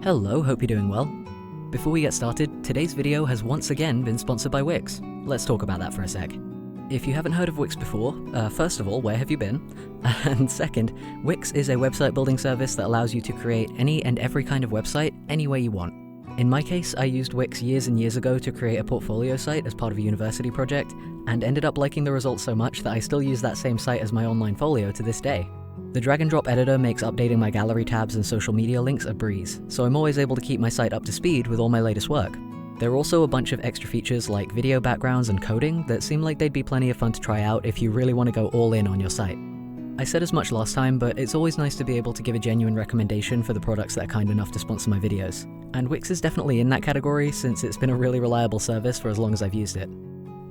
Hello, hope you're doing well. Before we get started, today's video has once again been sponsored by Wix. Let's talk about that for a sec. If you haven't heard of Wix before, first of all, where have you been? And second, Wix is a website building service that allows you to create any and every kind of website any way you want. In my case, I used Wix years and years ago to create a portfolio site as part of a university project, and ended up liking the results so much that I still use that same site as my online folio to this day. The drag and drop editor makes updating my gallery tabs and social media links a breeze, so I'm always able to keep my site up to speed with all my latest work. There are also a bunch of extra features like video backgrounds and coding that seem like they'd be plenty of fun to try out if you really want to go all in on your site. I said as much last time, but it's always nice to be able to give a genuine recommendation for the products that are kind enough to sponsor my videos. And Wix is definitely in that category since it's been a really reliable service for as long as I've used it.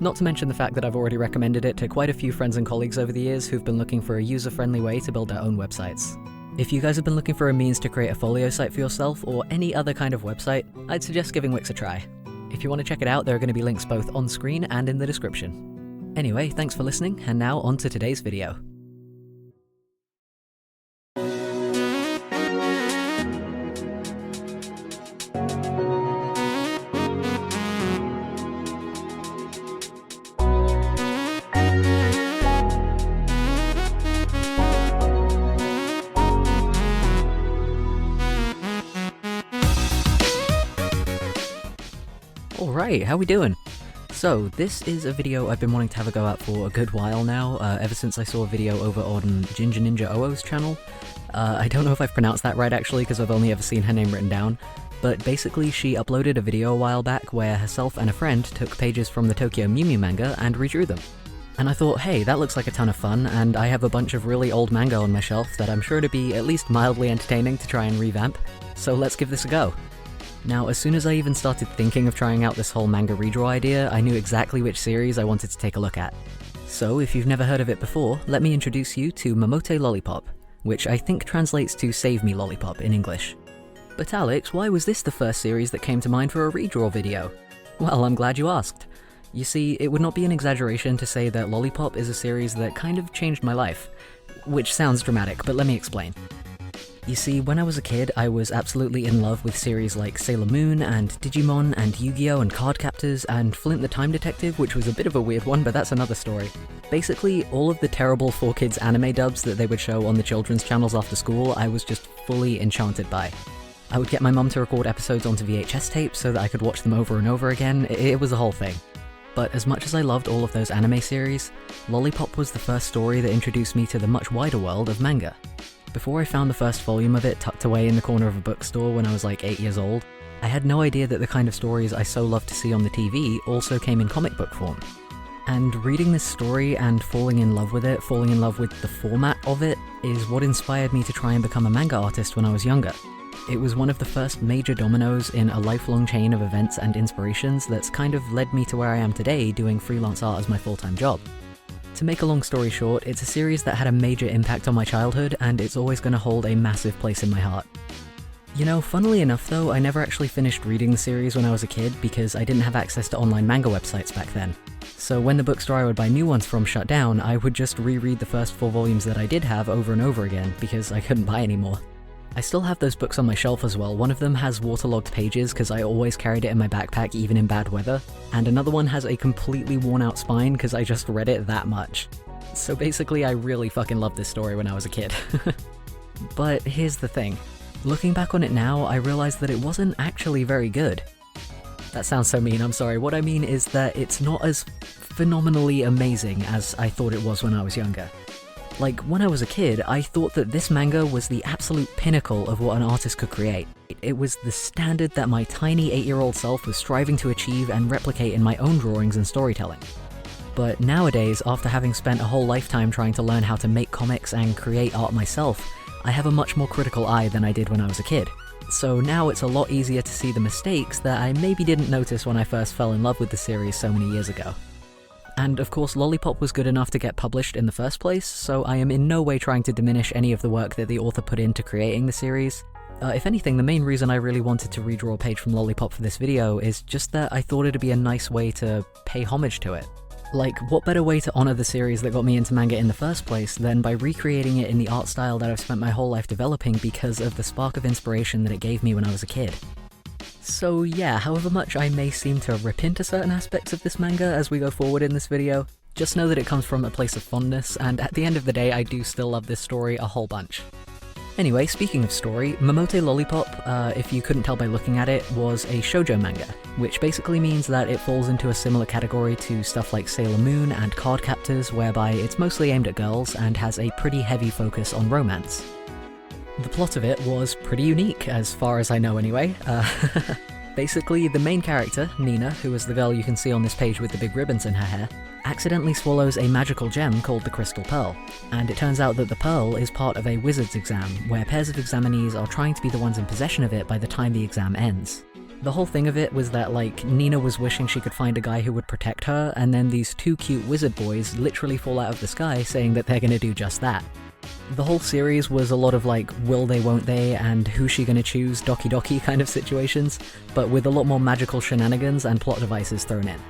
Not to mention the fact that I've already recommended it to quite a few friends and colleagues over the years who've been looking for a user-friendly way to build their own websites. If you guys have been looking for a means to create a folio site for yourself or any other kind of website, I'd suggest giving Wix a try. If you want to check it out, there are going to be links both on screen and in the description. Anyway, thanks for listening, and now on to today's video. Alright, how we doing? So, this is a video I've been wanting to have a go at for a good while now, ever since I saw a video over on Ginger Ninja Oo's channel. I don't know if I've pronounced that right actually, because I've only ever seen her name written down, but basically she uploaded a video a while back where herself and a friend took pages from the Tokyo Mew Mew manga and redrew them. And I thought, hey, that looks like a ton of fun, and I have a bunch of really old manga on my shelf that I'm sure to be at least mildly entertaining to try and revamp, so let's give this a go. Now, as soon as I even started thinking of trying out this whole manga redraw idea, I knew exactly which series I wanted to take a look at. So, if you've never heard of it before, let me introduce you to Mamotte Lollipop, which I think translates to Save Me Lollipop in English. But Alex, why was this the first series that came to mind for a redraw video? Well, I'm glad you asked. You see, it would not be an exaggeration to say that Lollipop is a series that kind of changed my life. Which sounds dramatic, but let me explain. You see, when I was a kid, I was absolutely in love with series like Sailor Moon and Digimon and Yu-Gi-Oh! And Cardcaptors and Flint the Time Detective, which was a bit of a weird one, but that's another story. Basically, all of the terrible 4Kids anime dubs that they would show on the children's channels after school, I was just fully enchanted by. I would get my mum to record episodes onto VHS tapes so that I could watch them over and over again. It was a whole thing. But as much as I loved all of those anime series, Lollipop was the first story that introduced me to the much wider world of manga. Before I found the first volume of it tucked away in the corner of a bookstore when I was like 8 years old, I had no idea that the kind of stories I so loved to see on the TV also came in comic book form. And reading this story and falling in love with it, falling in love with the format of it, is what inspired me to try and become a manga artist when I was younger. It was one of the first major dominoes in a lifelong chain of events and inspirations that's kind of led me to where I am today doing freelance art as my full-time job. To make a long story short, it's a series that had a major impact on my childhood, and it's always going to hold a massive place in my heart. You know, funnily enough though, I never actually finished reading the series when I was a kid because I didn't have access to online manga websites back then. So when the bookstore I would buy new ones from shut down, I would just reread the first 4 volumes that I did have over and over again because I couldn't buy any more. I still have those books on my shelf as well. One of them has waterlogged pages because I always carried it in my backpack even in bad weather, and another one has a completely worn out spine because I just read it that much. So basically I really fucking loved this story when I was a kid. But here's the thing. Looking back on it now, I realized that it wasn't actually very good. That sounds so mean, I'm sorry. What I mean is that it's not as phenomenally amazing as I thought it was when I was younger. Like, when I was a kid, I thought that this manga was the absolute pinnacle of what an artist could create. It was the standard that my tiny 8-year-old self was striving to achieve and replicate in my own drawings and storytelling. But nowadays, after having spent a whole lifetime trying to learn how to make comics and create art myself, I have a much more critical eye than I did when I was a kid. So now it's a lot easier to see the mistakes that I maybe didn't notice when I first fell in love with the series so many years ago. And of course Lollipop was good enough to get published in the first place, so I am in no way trying to diminish any of the work that the author put into creating the series. If anything, the main reason I really wanted to redraw a page from Lollipop for this video is just that I thought it'd be a nice way to pay homage to it. Like, what better way to honor the series that got me into manga in the first place than by recreating it in the art style that I've spent my whole life developing because of the spark of inspiration that it gave me when I was a kid. So yeah, however much I may seem to rip into certain aspects of this manga as we go forward in this video, just know that it comes from a place of fondness, and at the end of the day I do still love this story a whole bunch. Anyway, speaking of story, Mamotte Lollipop, if you couldn't tell by looking at it, was a shoujo manga, which basically means that it falls into a similar category to stuff like Sailor Moon and Card Captors, whereby it's mostly aimed at girls and has a pretty heavy focus on romance. The plot of it was pretty unique, as far as I know anyway. Basically, the main character, Nina, who is the girl you can see on this page with the big ribbons in her hair, accidentally swallows a magical gem called the Crystal Pearl, and it turns out that the pearl is part of a wizard's exam, where pairs of examinees are trying to be the ones in possession of it by the time the exam ends. The whole thing of it was that, like, Nina was wishing she could find a guy who would protect her, and then these two cute wizard boys literally fall out of the sky saying that they're gonna do just that. The whole series was a lot of like, will they, won't they, and who's she gonna choose, doki doki kind of situations, but with a lot more magical shenanigans and plot devices thrown in.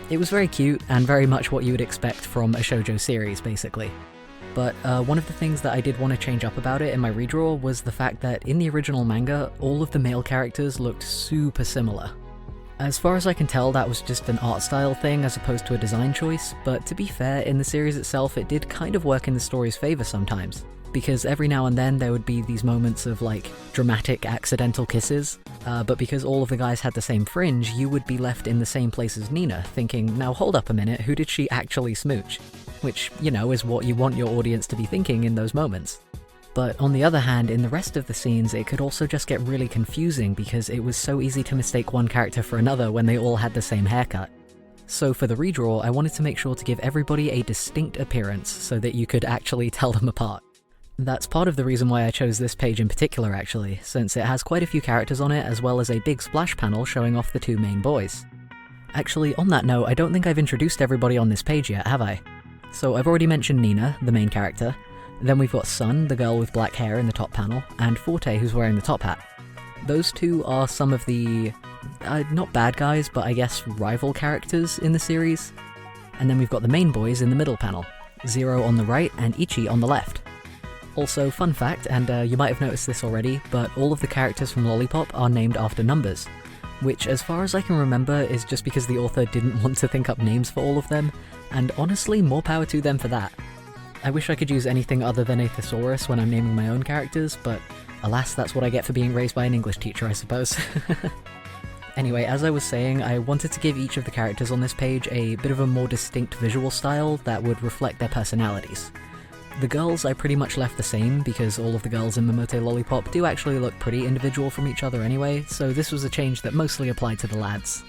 It was very cute, and very much what you would expect from a shoujo series, basically. But one of the things that I did want to change up about it in my redraw was the fact that in the original manga, all of the male characters looked super similar. As far as I can tell, that was just an art style thing as opposed to a design choice, but to be fair, in the series itself it did kind of work in the story's favour sometimes, because every now and then there would be these moments of like dramatic accidental kisses, but because all of the guys had the same fringe, you would be left in the same place as Nina, thinking, now hold up a minute, who did she actually smooch? Which, you know, is what you want your audience to be thinking in those moments. But on the other hand, in the rest of the scenes, it could also just get really confusing because it was so easy to mistake one character for another when they all had the same haircut. So for the redraw, I wanted to make sure to give everybody a distinct appearance so that you could actually tell them apart. That's part of the reason why I chose this page in particular actually, since it has quite a few characters on it as well as a big splash panel showing off the two main boys. Actually, on that note, I don't think I've introduced everybody on this page yet, have I? So I've already mentioned Nina, the main character. Then we've got Sun, the girl with black hair in the top panel, and Forte, who's wearing the top hat. Those two are some of the, not bad guys, but I guess rival characters in the series. And then we've got the main boys in the middle panel, Zero on the right and Ichi on the left. Also, fun fact, and you might have noticed this already, but all of the characters from Lollipop are named after numbers, which as far as I can remember is just because the author didn't want to think up names for all of them, and honestly, more power to them for that. I wish I could use anything other than a thesaurus when I'm naming my own characters, but alas, that's what I get for being raised by an English teacher, I suppose. Anyway, as I was saying, I wanted to give each of the characters on this page a bit of a more distinct visual style that would reflect their personalities. The girls I pretty much left the same, because all of the girls in Mamotte Lollipop do actually look pretty individual from each other anyway, so this was a change that mostly applied to the lads.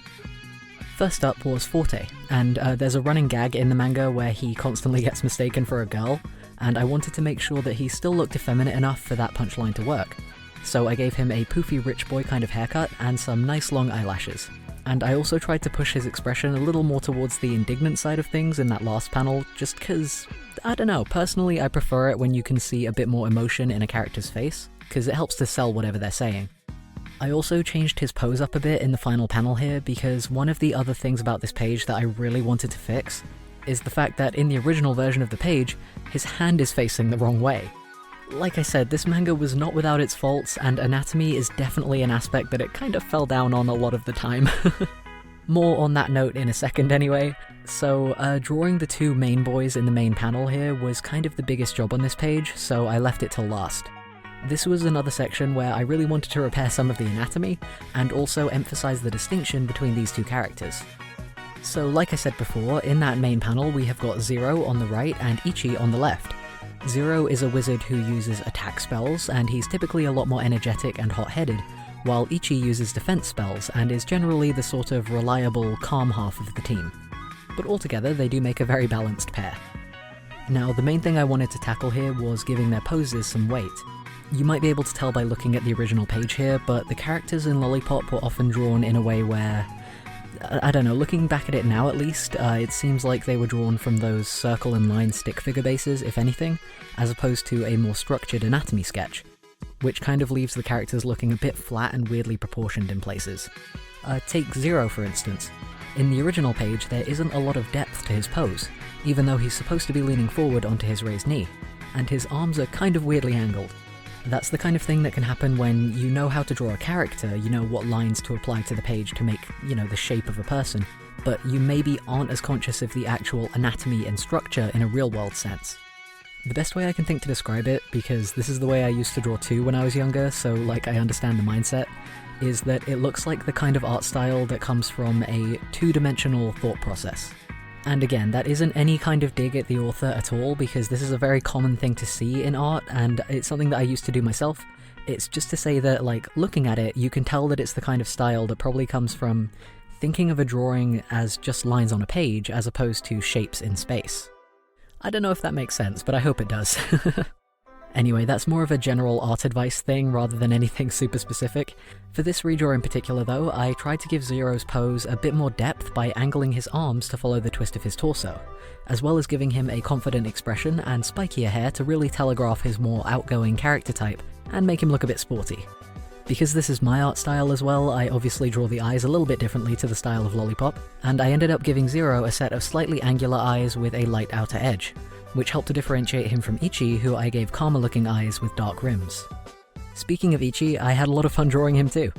First up was Forte, and there's a running gag in the manga where he constantly gets mistaken for a girl, and I wanted to make sure that he still looked effeminate enough for that punchline to work. So I gave him a poofy rich boy kind of haircut and some nice long eyelashes. And I also tried to push his expression a little more towards the indignant side of things in that last panel, just cause, I don't know, personally I prefer it when you can see a bit more emotion in a character's face, cause it helps to sell whatever they're saying. I also changed his pose up a bit in the final panel here because one of the other things about this page that I really wanted to fix is the fact that in the original version of the page, his hand is facing the wrong way. Like I said, this manga was not without its faults, and anatomy is definitely an aspect that it kind of fell down on a lot of the time. More on that note in a second anyway. So, drawing the two main boys in the main panel here was kind of the biggest job on this page, so I left it till last. This was another section where I really wanted to repair some of the anatomy, and also emphasize the distinction between these two characters. So like I said before, in that main panel we have got Zero on the right and Ichi on the left. Zero is a wizard who uses attack spells, and he's typically a lot more energetic and hot-headed, while Ichi uses defense spells and is generally the sort of reliable, calm half of the team. But altogether they do make a very balanced pair. Now the main thing I wanted to tackle here was giving their poses some weight. You might be able to tell by looking at the original page here, but the characters in Lollipop were often drawn in a way where, I don't know, looking back at it now at least, it seems like they were drawn from those circle and line stick figure bases, if anything, as opposed to a more structured anatomy sketch, which kind of leaves the characters looking a bit flat and weirdly proportioned in places. Take Zero for instance. In the original page, there isn't a lot of depth to his pose, even though he's supposed to be leaning forward onto his raised knee, and his arms are kind of weirdly angled. That's the kind of thing that can happen when you know how to draw a character, you know what lines to apply to the page to make, the shape of a person, but you maybe aren't as conscious of the actual anatomy and structure in a real-world sense. The best way I can think to describe it, because this is the way I used to draw too when I was younger, so I understand the mindset, is that it looks like the kind of art style that comes from a two-dimensional thought process. And again, that isn't any kind of dig at the author at all, because this is a very common thing to see in art, and it's something that I used to do myself. It's just to say that, looking at it, you can tell that it's the kind of style that probably comes from thinking of a drawing as just lines on a page, as opposed to shapes in space. I don't know if that makes sense, but I hope it does. Anyway, that's more of a general art advice thing rather than anything super specific. For this redraw in particular though, I tried to give Zero's pose a bit more depth by angling his arms to follow the twist of his torso, as well as giving him a confident expression and spikier hair to really telegraph his more outgoing character type and make him look a bit sporty. Because this is my art style as well, I obviously draw the eyes a little bit differently to the style of Lollipop, and I ended up giving Zero a set of slightly angular eyes with a light outer edge, which helped to differentiate him from Ichi, who I gave calmer-looking eyes with dark rims. Speaking of Ichi, I had a lot of fun drawing him too.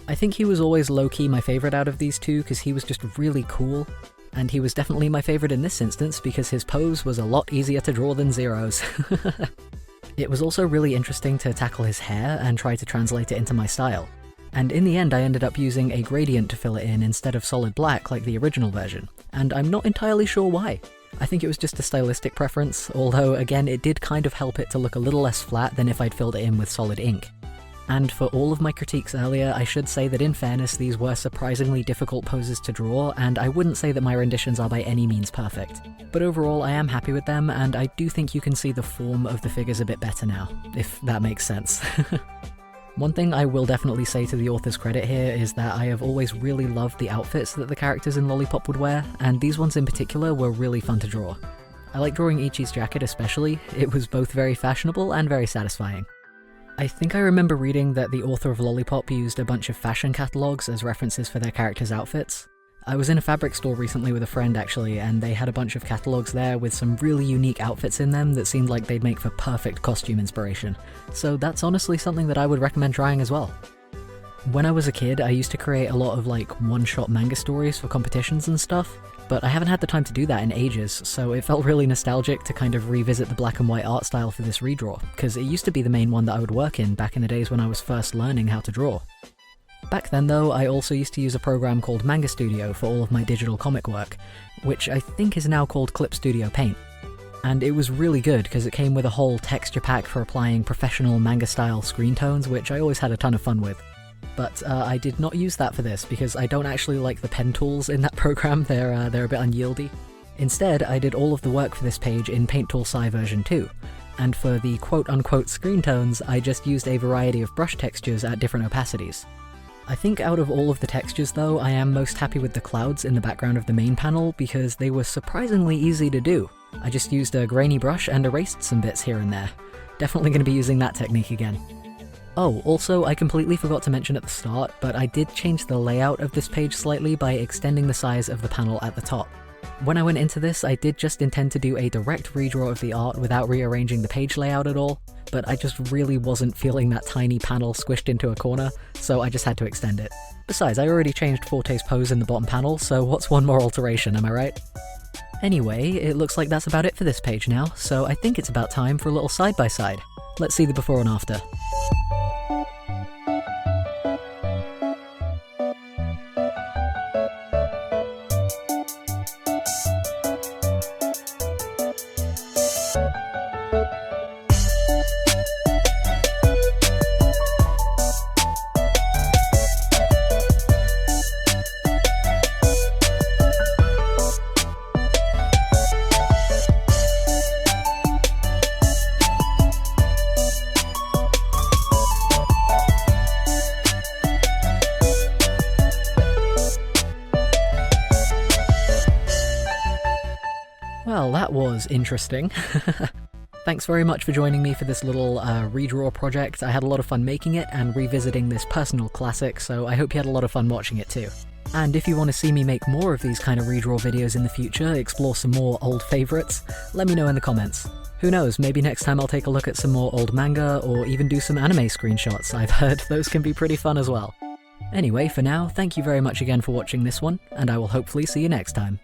I think he was always low-key my favourite out of these two because he was just really cool, and he was definitely my favourite in this instance because his pose was a lot easier to draw than Zero's. It was also really interesting to tackle his hair and try to translate it into my style. And in the end I ended up using a gradient to fill it in instead of solid black like the original version, and I'm not entirely sure why. I think it was just a stylistic preference, although again it did kind of help it to look a little less flat than if I'd filled it in with solid ink. And for all of my critiques earlier, I should say that in fairness these were surprisingly difficult poses to draw, and I wouldn't say that my renditions are by any means perfect. But overall I am happy with them, and I do think you can see the form of the figures a bit better now, if that makes sense. One thing I will definitely say to the author's credit here is that I have always really loved the outfits that the characters in Lollipop would wear, and these ones in particular were really fun to draw. I like drawing Ichi's jacket especially. It was both very fashionable and very satisfying. I think I remember reading that the author of Lollipop used a bunch of fashion catalogs as references for their characters' outfits. I was in a fabric store recently with a friend actually, and they had a bunch of catalogs there with some really unique outfits in them that seemed like they'd make for perfect costume inspiration. So that's honestly something that I would recommend trying as well. When I was a kid, I used to create a lot of one-shot manga stories for competitions and stuff, but I haven't had the time to do that in ages, so it felt really nostalgic to kind of revisit the black and white art style for this redraw, because it used to be the main one that I would work in back in the days when I was first learning how to draw. Back then though, I also used to use a program called Manga Studio for all of my digital comic work, which I think is now called Clip Studio Paint. And it was really good because it came with a whole texture pack for applying professional manga-style screen tones, which I always had a ton of fun with. But I did not use that for this because I don't actually like the pen tools in that program, they're a bit unyieldy. Instead, I did all of the work for this page in Paint Tool Sci version 2, and for the quote-unquote screen tones, I just used a variety of brush textures at different opacities. I think out of all of the textures though, I am most happy with the clouds in the background of the main panel because they were surprisingly easy to do. I just used a grainy brush and erased some bits here and there. Definitely going to be using that technique again. Oh, also, I completely forgot to mention at the start, but I did change the layout of this page slightly by extending the size of the panel at the top. When I went into this, I did just intend to do a direct redraw of the art without rearranging the page layout at all, but I just really wasn't feeling that tiny panel squished into a corner, so I just had to extend it. Besides, I already changed Forte's pose in the bottom panel, so what's one more alteration, am I right? Anyway, it looks like that's about it for this page now, so I think it's about time for a little side-by-side. Let's see the before and after. Well, that was interesting. Thanks very much for joining me for this little redraw project. I had a lot of fun making it and revisiting this personal classic, so I hope you had a lot of fun watching it too. And if you want to see me make more of these kind of redraw videos in the future, explore some more old favourites, let me know in the comments. Who knows, maybe next time I'll take a look at some more old manga, or even do some anime screenshots. I've heard those can be pretty fun as well. Anyway, for now, thank you very much again for watching this one, and I will hopefully see you next time.